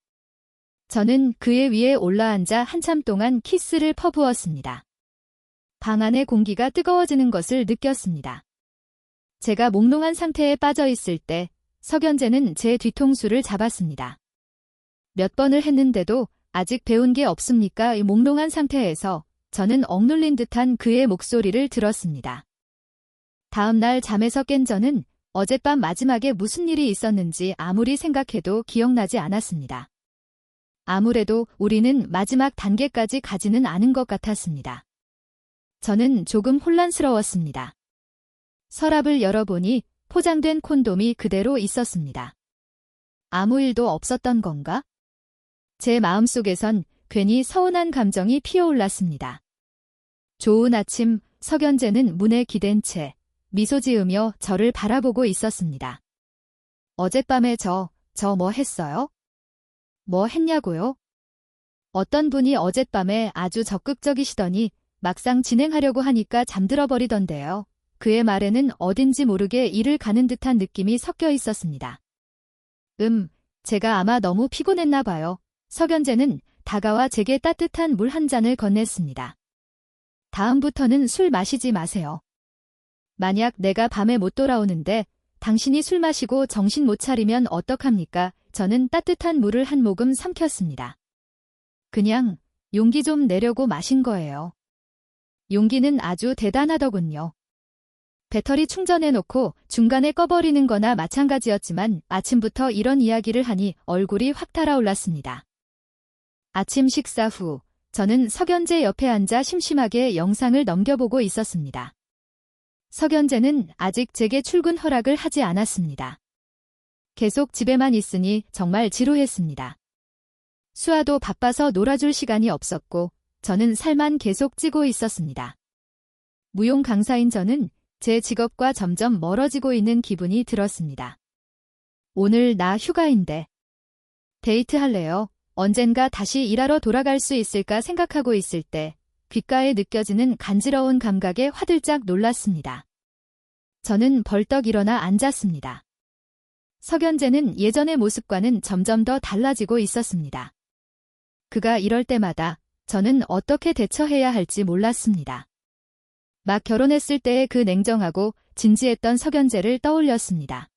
저는 그의 위에 올라앉아 한참 동안 키스를 퍼부었습니다. 방 안의 공기가 뜨거워지는 것을 느꼈습니다. 제가 몽롱한 상태에 빠져 있을 때 석연재는 제 뒤통수를 잡았습니다. 몇 번을 했는데도 아직 배운 게 없습니까? 이 몽롱한 상태에서 저는 억눌린 듯한 그의 목소리를 들었습니다. 다음 날 잠에서 깬 저는 어젯밤 마지막에 무슨 일이 있었는지 아무리 생각해도 기억나지 않았습니다. 아무래도 우리는 마지막 단계까지 가지는 않은 것 같았습니다. 저는 조금 혼란스러웠습니다. 서랍을 열어보니 포장된 콘돔이 그대로 있었습니다. 아무 일도 없었던 건가? 제 마음속에선 괜히 서운한 감정이 피어올랐습니다. 좋은 아침, 석연재는 문에 기댄 채 미소 지으며 저를 바라보고 있었습니다. 어젯밤에 저 뭐 했어요? 뭐 했냐고요? 어떤 분이 어젯밤에 아주 적극적이시더니 막상 진행하려고 하니까 잠들어 버리던데요. 그의 말에는 어딘지 모르게 이를 가는 듯한 느낌이 섞여 있었습니다. 제가 아마 너무 피곤했나 봐요. 석연재는 다가와 제게 따뜻한 물 한 잔을 건넸습니다. 다음부터는 술 마시지 마세요. 만약 내가 밤에 못 돌아오는데 당신이 술 마시고 정신 못 차리면 어떡합니까? 저는 따뜻한 물을 한 모금 삼켰습니다. 그냥 용기 좀 내려고 마신 거예요. 용기는 아주 대단하더군요. 배터리 충전해놓고 중간에 꺼버리는 거나 마찬가지였지만 아침부터 이런 이야기를 하니 얼굴이 확 달아올랐습니다. 아침 식사 후 저는 석연재 옆에 앉아 심심하게 영상을 넘겨보고 있었습니다. 석연재는 아직 제게 출근 허락을 하지 않았습니다. 계속 집에만 있으니 정말 지루했습니다. 수아도 바빠서 놀아줄 시간이 없었고 저는 살만 계속 찌고 있었습니다. 무용 강사인 저는 제 직업과 점점 멀어지고 있는 기분이 들었습니다. 오늘 나 휴가인데 데이트할래요? 언젠가 다시 일하러 돌아갈 수 있을까 생각하고 있을 때 귓가에 느껴지는 간지러운 감각에 화들짝 놀랐습니다. 저는 벌떡 일어나 앉았습니다. 석연재는 예전의 모습과는 점점 더 달라지고 있었습니다. 그가 이럴 때마다 저는 어떻게 대처해야 할지 몰랐습니다. 막 결혼했을 때의 그 냉정하고 진지했던 석연재를 떠올렸습니다.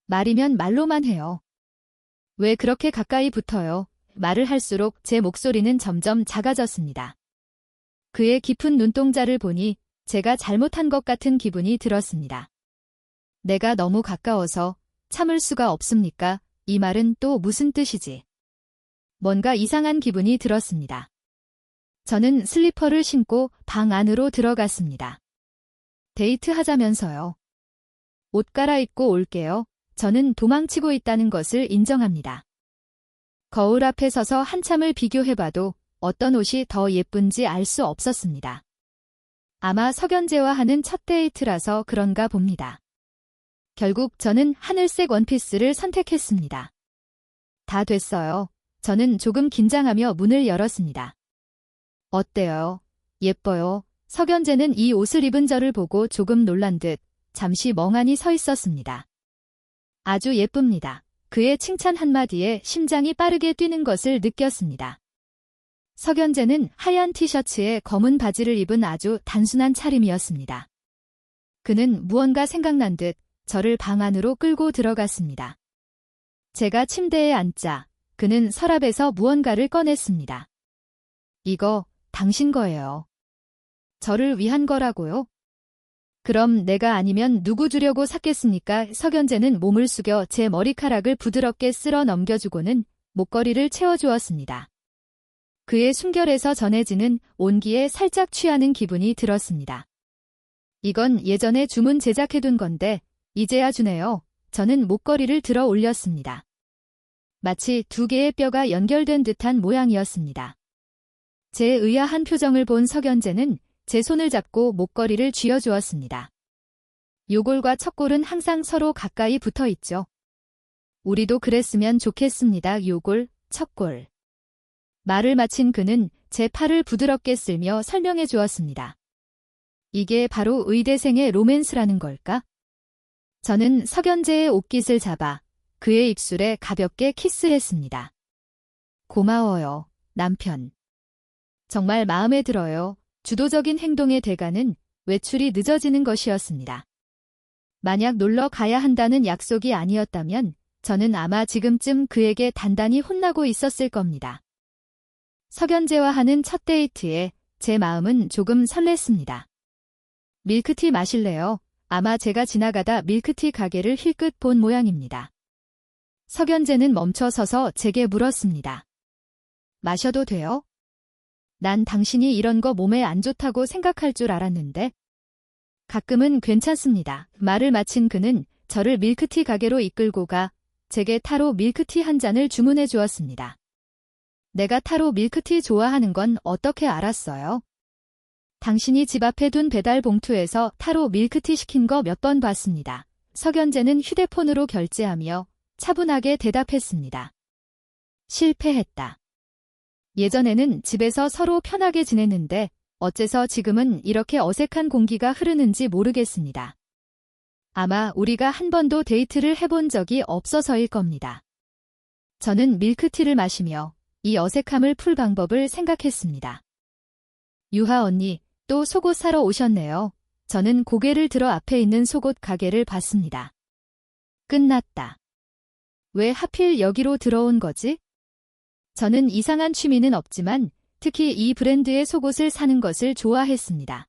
말이면 말로만 해요. 왜 그렇게 가까이 붙어요? 말을 할수록 제 목소리는 점점 작아졌습니다. 그의 깊은 눈동자를 보니 제가 잘못한 것 같은 기분이 들었습니다. 내가 너무 가까워서 참을 수가 없습니까? 이 말은 또 무슨 뜻이지? 뭔가 이상한 기분이 들었습니다. 저는 슬리퍼를 신고 방 안으로 들어갔습니다. 데이트하자면서요. 옷 갈아입고 올게요. 저는 도망치고 있다는 것을 인정합니다. 거울 앞에 서서 한참을 비교해봐도 어떤 옷이 더 예쁜지 알 수 없었습니다. 아마 석연재와 하는 첫 데이트라서 그런가 봅니다. 결국 저는 하늘색 원피스를 선택했습니다. 다 됐어요. 저는 조금 긴장하며 문을 열었습니다. 어때요? 예뻐요. 석연재는 이 옷을 입은 저를 보고 조금 놀란 듯 잠시 멍하니 서 있었습니다. 아주 예쁩니다. 그의 칭찬 한마디에 심장이 빠르게 뛰는 것을 느꼈습니다. 석연재는 하얀 티셔츠에 검은 바지를 입은 아주 단순한 차림이었습니다. 그는 무언가 생각난 듯 저를 방 안으로 끌고 들어갔습니다. 제가 침대에 앉자 그는 서랍에서 무언가를 꺼냈습니다. 이거 당신 거예요. 저를 위한 거라고요? 그럼 내가 아니면 누구 주려고 샀겠습니까? 석연재는 몸을 숙여 제 머리카락을 부드럽게 쓸어 넘겨주고는 목걸이를 채워주었습니다. 그의 숨결에서 전해지는 온기에 살짝 취하는 기분이 들었습니다. 이건 예전에 주문 제작해둔 건데 이제야 주네요. 저는 목걸이를 들어 올렸습니다. 마치 두 개의 뼈가 연결된 듯한 모양이었습니다. 제 의아한 표정을 본 석연재는 제 손을 잡고 목걸이를 쥐어주었습니다. 요골과 척골은 항상 서로 가까이 붙어 있죠. 우리도 그랬으면 좋겠습니다. 요골, 척골. 말을 마친 그는 제 팔을 부드럽게 쓸며 설명해 주었습니다. 이게 바로 의대생의 로맨스라는 걸까? 저는 석연재의 옷깃을 잡아 그의 입술에 가볍게 키스했습니다. 고마워요, 남편. 정말 마음에 들어요. 주도적인 행동의 대가는 외출이 늦어지는 것이었습니다. 만약 놀러 가야 한다는 약속이 아니었다면 저는 아마 지금쯤 그에게 단단히 혼나고 있었을 겁니다. 석연재와 하는 첫 데이트에 제 마음은 조금 설렜습니다. 밀크티 마실래요? 아마 제가 지나가다 밀크티 가게를 힐끗 본 모양입니다. 석연재는 멈춰 서서 제게 물었습니다. 마셔도 돼요? 난 당신이 이런 거 몸에 안 좋다고 생각할 줄 알았는데. 가끔은 괜찮습니다. 말을 마친 그는 저를 밀크티 가게로 이끌고 가 제게 타로 밀크티 한 잔을 주문해 주었습니다. 내가 타로 밀크티 좋아하는 건 어떻게 알았어요? 당신이 집 앞에 둔 배달 봉투에서 타로 밀크티 시킨 거 몇 번 봤습니다. 석연재는 휴대폰으로 결제하며 차분하게 대답했습니다. 실패했다. 예전에는 집에서 서로 편하게 지냈는데 어째서 지금은 이렇게 어색한 공기가 흐르는지 모르겠습니다. 아마 우리가 한 번도 데이트를 해본 적이 없어서일 겁니다. 저는 밀크티를 마시며 이 어색함을 풀 방법을 생각했습니다. 유하 언니, 또 속옷 사러 오셨네요. 저는 고개를 들어 앞에 있는 속옷 가게를 봤습니다. 끝났다. 왜 하필 여기로 들어온 거지? 저는 이상한 취미는 없지만 특히 이 브랜드의 속옷을 사는 것을 좋아했습니다.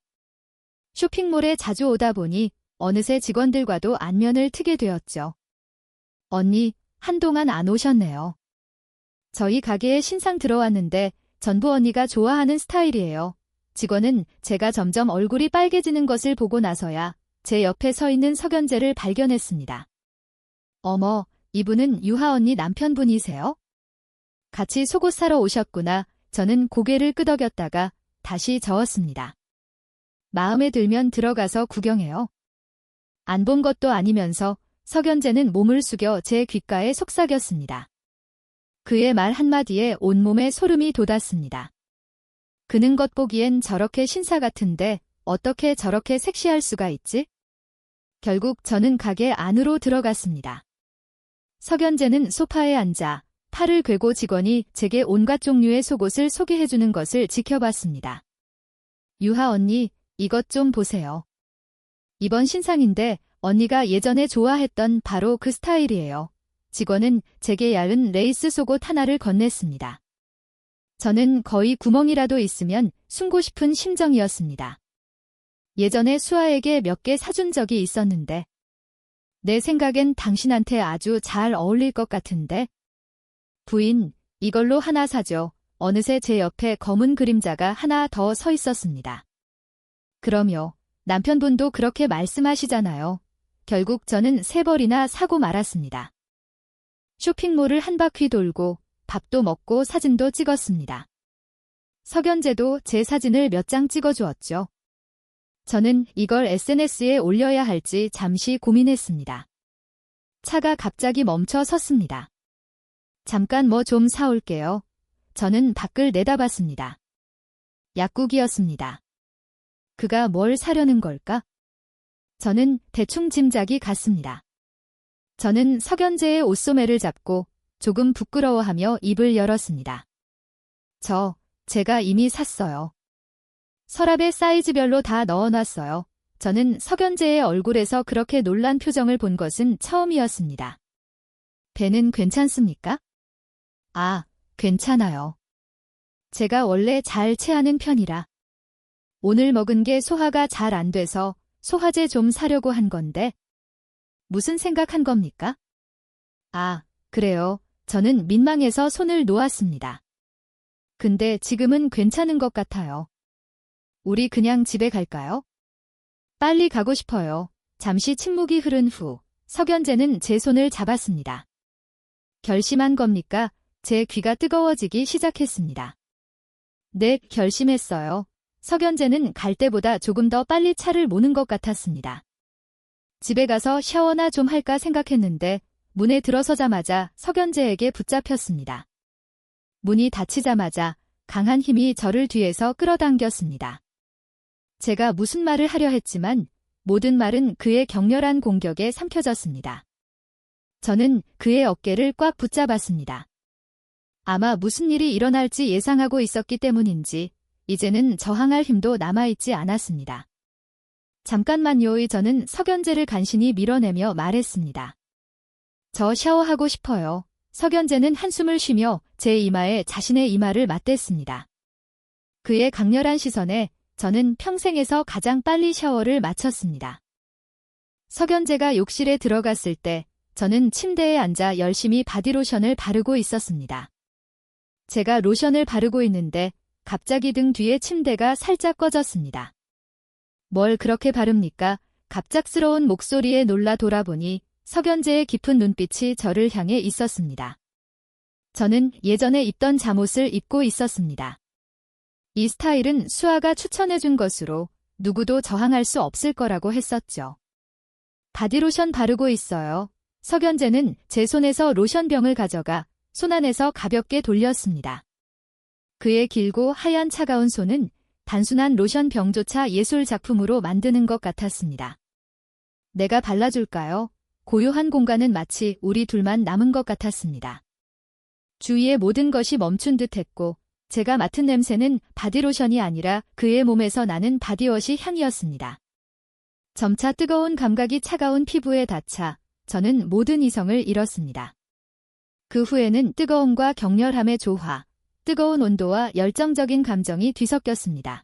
쇼핑몰에 자주 오다 보니 어느새 직원들과도 안면을 트게 되었죠. 언니, 한동안 안 오셨네요. 저희 가게에 신상 들어왔는데 전부 언니가 좋아하는 스타일이에요. 직원은 제가 점점 얼굴이 빨개지는 것을 보고 나서야 제 옆에 서 있는 석연재를 발견했습니다. 어머, 이분은 유하 언니 남편분이세요? 같이 속옷 사러 오셨구나. 저는 고개를 끄덕였다가 다시 저었습니다. 마음에 들면 들어가서 구경해요. 안 본 것도 아니면서 석연재는 몸을 숙여 제 귓가에 속삭였습니다. 그의 말 한마디에 온몸에 소름이 돋았습니다. 그는 것 보기엔 저렇게 신사 같은데 어떻게 저렇게 섹시할 수가 있지? 결국 저는 가게 안으로 들어갔습니다. 석연재는 소파에 앉아 팔을 꿰고 직원이 제게 온갖 종류의 속옷을 소개해주는 것을 지켜봤습니다. 유하 언니, 이것 좀 보세요. 이번 신상인데 언니가 예전에 좋아했던 바로 그 스타일이에요. 직원은 제게 얇은 레이스 속옷 하나를 건넸습니다. 저는 거의 구멍이라도 있으면 숨고 싶은 심정이었습니다. 예전에 수아에게 몇 개 사준 적이 있었는데 내 생각엔 당신한테 아주 잘 어울릴 것 같은데. 부인, 이걸로 하나 사죠. 어느새 제 옆에 검은 그림자가 하나 더 서 있었습니다. 그럼요. 남편분도 그렇게 말씀하시잖아요. 결국 저는 3벌이나 사고 말았습니다. 쇼핑몰을 한 바퀴 돌고 밥도 먹고 사진도 찍었습니다. 석연재도 제 사진을 몇 장 찍어주었죠. 저는 이걸 SNS에 올려야 할지 잠시 고민했습니다. 차가 갑자기 멈춰 섰습니다. 잠깐 뭐 좀 사올게요. 저는 밖을 내다봤습니다. 약국이었습니다. 그가 뭘 사려는 걸까? 저는 대충 짐작이 갔습니다. 저는 석연재의 옷소매를 잡고 조금 부끄러워하며 입을 열었습니다. 제가 이미 샀어요. 서랍에 사이즈별로 다 넣어놨어요. 저는 석연재의 얼굴에서 그렇게 놀란 표정을 본 것은 처음이었습니다. 배는 괜찮습니까? 아, 괜찮아요. 제가 원래 잘 체하는 편이라. 오늘 먹은 게 소화가 잘 안 돼서 소화제 좀 사려고 한 건데. 무슨 생각한 겁니까? 아, 그래요. 저는 민망해서 손을 놓았습니다. 근데 지금은 괜찮은 것 같아요. 우리 그냥 집에 갈까요? 빨리 가고 싶어요. 잠시 침묵이 흐른 후 석연재는 제 손을 잡았습니다. 결심한 겁니까? 제 귀가 뜨거워지기 시작했습니다. 네, 결심했어요. 석연재는 갈 때보다 조금 더 빨리 차를 모는 것 같았습니다. 집에 가서 샤워나 좀 할까 생각했는데 문에 들어서자마자 석연재에게 붙잡혔습니다. 문이 닫히자마자 강한 힘이 저를 뒤에서 끌어당겼습니다. 제가 무슨 말을 하려 했지만 모든 말은 그의 격렬한 공격에 삼켜졌습니다. 저는 그의 어깨를 꽉 붙잡았습니다. 아마 무슨 일이 일어날지 예상하고 있었기 때문인지 이제는 저항할 힘도 남아있지 않았습니다. 잠깐만요. 저는 석연재를 간신히 밀어내며 말했습니다. 저 샤워하고 싶어요. 석연재는 한숨을 쉬며 제 이마에 자신의 이마를 맞댔습니다. 그의 강렬한 시선에 저는 평생에서 가장 빨리 샤워를 마쳤습니다. 석연재가 욕실에 들어갔을 때 저는 침대에 앉아 열심히 바디로션을 바르고 있었습니다. 제가 로션을 바르고 있는데 갑자기 등 뒤에 침대가 살짝 꺼졌습니다. 뭘 그렇게 바릅니까? 갑작스러운 목소리에 놀라 돌아보니 석연재의 깊은 눈빛이 저를 향해 있었습니다. 저는 예전에 입던 잠옷을 입고 있었습니다. 이 스타일은 수아가 추천해준 것으로 누구도 저항할 수 없을 거라고 했었죠. 바디로션 바르고 있어요. 석연재는 제 손에서 로션병을 가져가 손 안에서 가볍게 돌렸습니다. 그의 길고 하얀 차가운 손은 단순한 로션병조차 예술 작품으로 만드는 것 같았습니다. 내가 발라줄까요? 고요한 공간은 마치 우리 둘만 남은 것 같았습니다. 주위의 모든 것이 멈춘 듯했고 제가 맡은 냄새는 바디로션이 아니라 그의 몸에서 나는 바디워시 향이었습니다. 점차 뜨거운 감각이 차가운 피부에 닿자 저는 모든 이성을 잃었습니다. 그 후에는 뜨거움과 격렬함의 조화, 뜨거운 온도와 열정적인 감정이 뒤섞였습니다.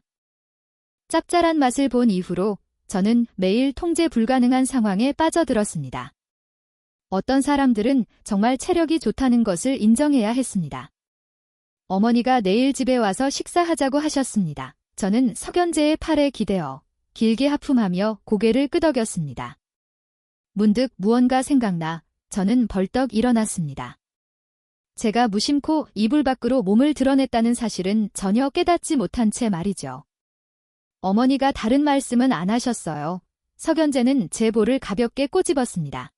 짭짤한 맛을 본 이후로 저는 매일 통제 불가능한 상황에 빠져들었습니다. 어떤 사람들은 정말 체력이 좋다는 것을 인정해야 했습니다. 어머니가 내일 집에 와서 식사하자고 하셨습니다. 저는 석연재의 팔에 기대어 길게 하품하며 고개를 끄덕였습니다. 문득 무언가 생각나 저는 벌떡 일어났습니다. 제가 무심코 이불 밖으로 몸을 드러냈다는 사실은 전혀 깨닫지 못한 채 말이죠. 어머니가 다른 말씀은 안 하셨어요. 석연재는 제 볼을 가볍게 꼬집었습니다.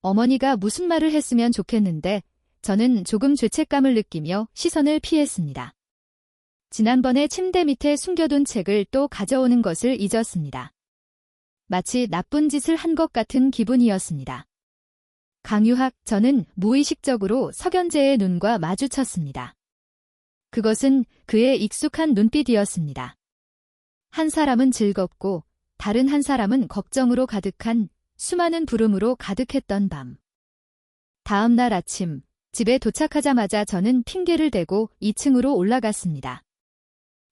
어머니가 무슨 말을 했으면 좋겠는데 저는 조금 죄책감을 느끼며 시선을 피했습니다. 지난번에 침대 밑에 숨겨둔 책을 또 가져오는 것을 잊었습니다. 마치 나쁜 짓을 한 것 같은 기분이었습니다. 강유학, 저는 무의식적으로 석연재의 눈과 마주쳤습니다. 그것은 그의 익숙한 눈빛이었습니다. 한 사람은 즐겁고 다른 한 사람은 걱정으로 가득한 수많은 부름으로 가득했던 밤. 다음 날 아침, 집에 도착하자마자 저는 핑계를 대고 2층으로 올라갔습니다.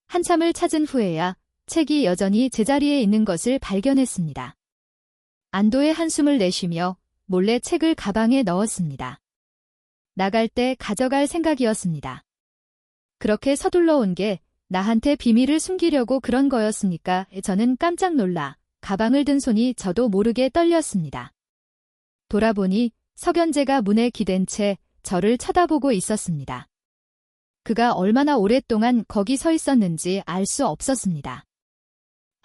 한참을 찾은 후에야 책이 여전히 제자리에 있는 것을 발견했습니다. 안도의 한숨을 내쉬며 몰래 책을 가방에 넣었습니다. 나갈 때 가져갈 생각이었습니다. 그렇게 서둘러 온 게 나한테 비밀을 숨기려고 그런 거였습니까? 저는 깜짝 놀라 가방을 든 손이 저도 모르게 떨렸습니다. 돌아보니 석연재가 문에 기댄 채 저를 쳐다보고 있었습니다. 그가 얼마나 오랫동안 거기 서 있었는지 알 수 없었습니다.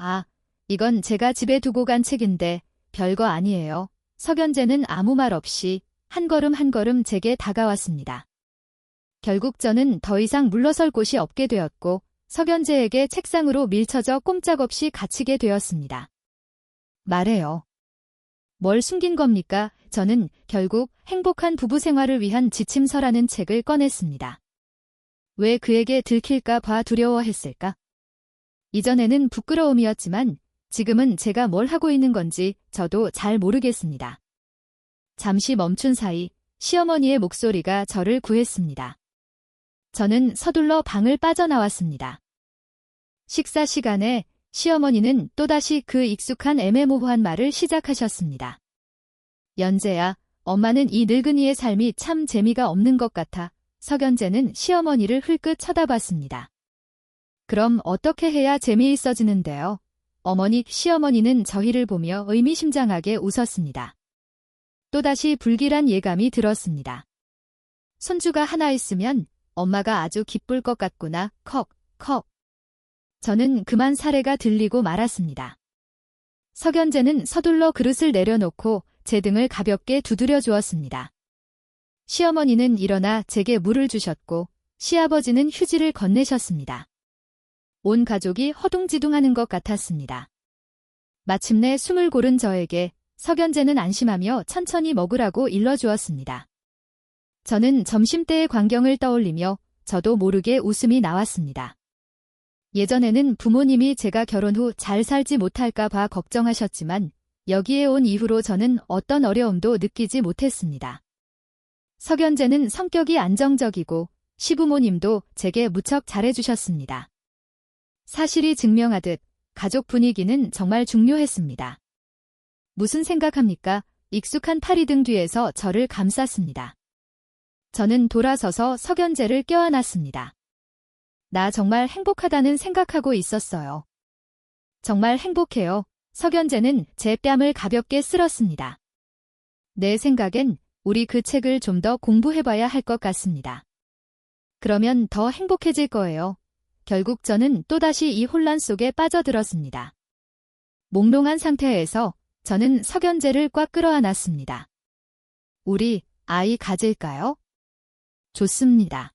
아, 이건 제가 집에 두고 간 책인데 별거 아니에요. 석연재는 아무 말 없이 한 걸음 한 걸음 제게 다가왔습니다. 결국 저는 더 이상 물러설 곳이 없게 되었고 석연재에게 책상으로 밀쳐져 꼼짝없이 갇히게 되었습니다. 말해요. 뭘 숨긴 겁니까? 저는 결국 행복한 부부 생활을 위한 지침서라는 책을 꺼냈습니다. 왜 그에게 들킬까 봐 두려워했을까? 이전에는 부끄러움이었지만 지금은 제가 뭘 하고 있는 건지 저도 잘 모르겠습니다. 잠시 멈춘 사이 시어머니의 목소리가 저를 구했습니다. 저는 서둘러 방을 빠져나왔습니다. 식사 시간에 시어머니는 또다시 그 익숙한 애매모호한 말을 시작하셨습니다. 연재야, 엄마는 이 늙은이의 삶이 참 재미가 없는 것 같아. 석연재는 시어머니를 흘끗 쳐다봤습니다. 그럼 어떻게 해야 재미있어지는데요? 시어머니는 저희를 보며 의미심장하게 웃었습니다. 또다시 불길한 예감이 들었습니다. 손주가 하나 있으면 엄마가 아주 기쁠 것 같구나. 컥, 컥. 저는 그만 사례가 들리고 말았습니다. 석연재는 서둘러 그릇을 내려놓고 제 등을 가볍게 두드려 주었습니다. 시어머니는 일어나 제게 물을 주셨고 시아버지는 휴지를 건네셨습니다. 온 가족이 허둥지둥하는 것 같았습니다. 마침내 숨을 고른 저에게 석연재는 안심하며 천천히 먹으라고 일러주었습니다. 저는 점심때의 광경을 떠올리며 저도 모르게 웃음이 나왔습니다. 예전에는 부모님이 제가 결혼 후 잘 살지 못할까 봐 걱정하셨지만 여기에 온 이후로 저는 어떤 어려움도 느끼지 못했습니다. 석연재는 성격이 안정적이고 시부모님도 제게 무척 잘해주셨습니다. 사실이 증명하듯 가족 분위기는 정말 중요했습니다. 무슨 생각합니까? 익숙한 파리 등 뒤에서 저를 감쌌습니다. 저는 돌아서서 석연재를 껴안았습니다. 나 정말 행복하다는 생각하고 있었어요. 정말 행복해요. 석연재는 제 뺨을 가볍게 쓸었습니다. 내 생각엔 우리 그 책을 좀 더 공부해봐야 할 것 같습니다. 그러면 더 행복해질 거예요. 결국 저는 또다시 이 혼란 속에 빠져들었습니다. 몽롱한 상태에서 저는 석연재를 꽉 끌어안았습니다. 우리 아이 가질까요? 좋습니다.